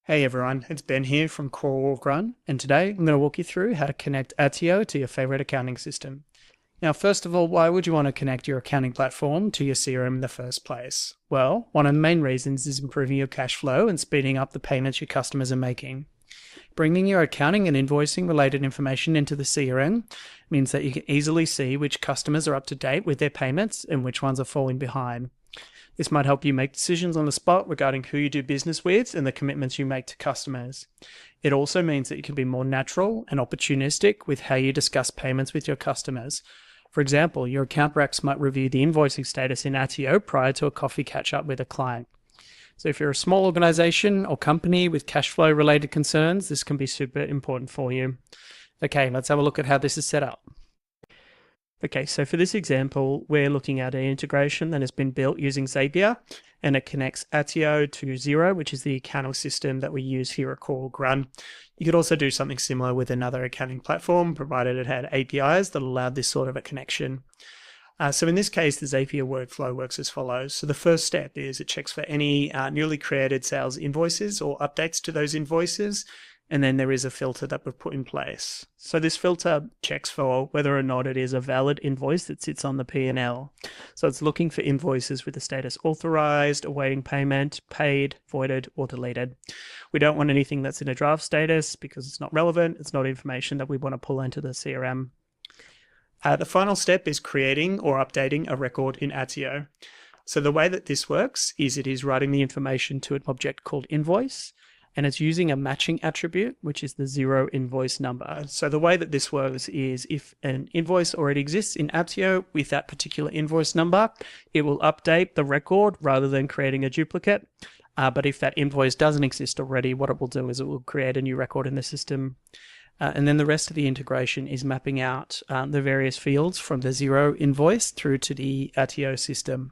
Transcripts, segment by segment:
Hey everyone, it's Ben here from Core Walk Run, and today I'm going to walk you through how to connect Attio to your favorite accounting system. Now, first of all, why would you want to connect your accounting platform to your CRM in the first place? Well, one of the main reasons is improving your cash flow and speeding up the payments your customers are making. Bringing your accounting and invoicing related information into the CRM means that you can easily see which customers are up to date with their payments and which ones are falling behind. This might help you make decisions on the spot regarding who you do business with and the commitments you make to customers. It also means that you can be more natural and opportunistic with how you discuss payments with your customers. For example, your account recs might review the invoicing status in Attio prior to a coffee catch up with a client. So if you're a small organization or company with cash flow related concerns, this can be super important for you. Okay, let's have a look at how this is set up. Okay, so for this example, we're looking at an integration that has been built using Zapier, and it connects Attio to Xero, which is the accounting system that we use here at Core Run. You could also do something similar with another accounting platform, provided it had APIs that allowed this sort of a connection. So in this case, the Zapier workflow works as follows. So the first step is it checks for any newly created sales invoices or updates to those invoices. And then there is a filter that we've put in place. So this filter checks for whether or not it is a valid invoice that sits on the P&L. So it's looking for invoices with the status authorized, awaiting payment, paid, voided, or deleted. We don't want anything that's in a draft status because it's not relevant. It's not information that we want to pull into the CRM. The final step is creating or updating a record in Attio. So the way that this works is it is writing the information to an object called invoice, and it's using a matching attribute, which is the Xero invoice number. So the way that this works is if an invoice already exists in Attio with that particular invoice number, it will update the record rather than creating a duplicate. But if that invoice doesn't exist already, what it will do is it will create a new record in the system. And then the rest of the integration is mapping out the various fields from the Xero invoice through to the Attio system.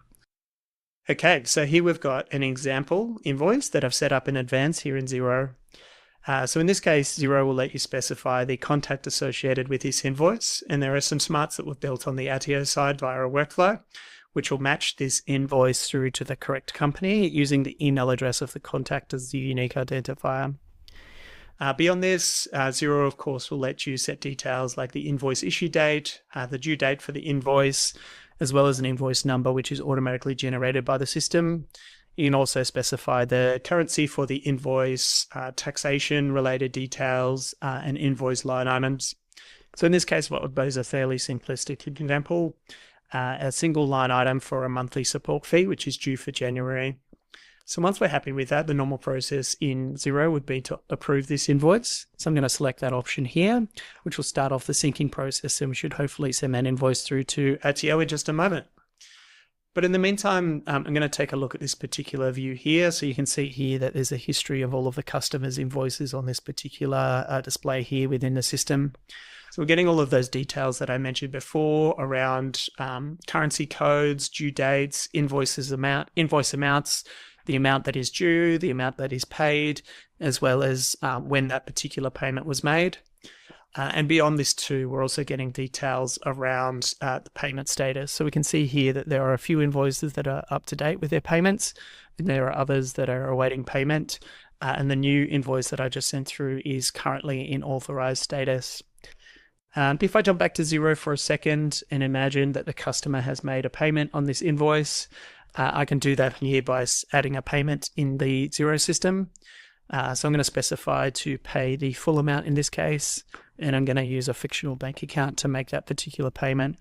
Okay, so here we've got an example invoice that I've set up in advance here in Xero. So in this case, Xero will let you specify the contact associated with this invoice, and there are some smarts that we've built on the Attio side via a workflow, which will match this invoice through to the correct company using the email address of the contact as the unique identifier. Beyond this, Xero, of course, will let you set details like the invoice issue date, the due date for the invoice, as well as an invoice number, which is automatically generated by the system. You can also specify the currency for the invoice, taxation-related details, and invoice line items. So in this case, what would be is a fairly simplistic example, a single line item for a monthly support fee, which is due for January. So once we're happy with that, the normal process in Xero would be to approve this invoice. So I'm going to select that option here, which will start off the syncing process, and we should hopefully send that invoice through to Attio in just a moment. But in the meantime, I'm going to take a look at this particular view here. So you can see here that there's a history of all of the customers' invoices on this particular display here within the system. So we're getting all of those details that I mentioned before around currency codes, due dates, invoice amounts, the amount that is due, the amount that is paid, as well as when that particular payment was made. And beyond this too, we're also getting details around the payment status. So we can see here that there are a few invoices that are up to date with their payments, and there are others that are awaiting payment. And the new invoice that I just sent through is currently in authorized status. And if I jump back to Xero for a second and imagine that the customer has made a payment on this invoice, I can do that here by adding a payment in the Xero system. So I'm going to specify to pay the full amount in this case, and I'm going to use a fictional bank account to make that particular payment.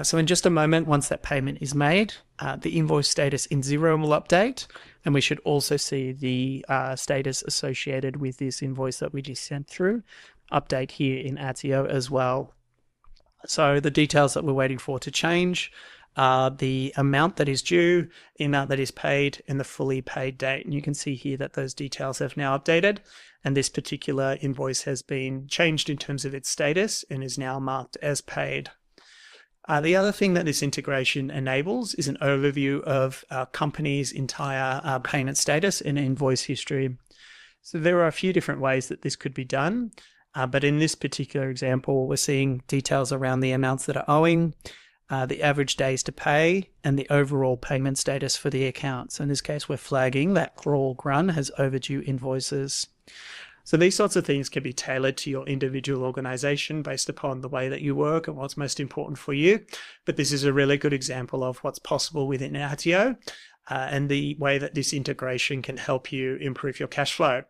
So in just a moment, once that payment is made, the invoice status in Xero will update, and we should also see the status associated with this invoice that we just sent through update here in Attio as well. So the details that we're waiting for to change the amount that is due, the amount that is paid, and the fully paid date. And you can see here that those details have now updated, and this particular invoice has been changed in terms of its status and is now marked as paid. The other thing that this integration enables is an overview of our company's entire payment status and invoice history. So there are a few different ways that this could be done, but in this particular example, we're seeing details around the amounts that are owing, the average days to pay, and the overall payment status for the account. So in this case, we're flagging that crawl run has overdue invoices. So these sorts of things can be tailored to your individual organization based upon the way that you work and what's most important for you. But this is a really good example of what's possible within Attio and the way that this integration can help you improve your cash flow.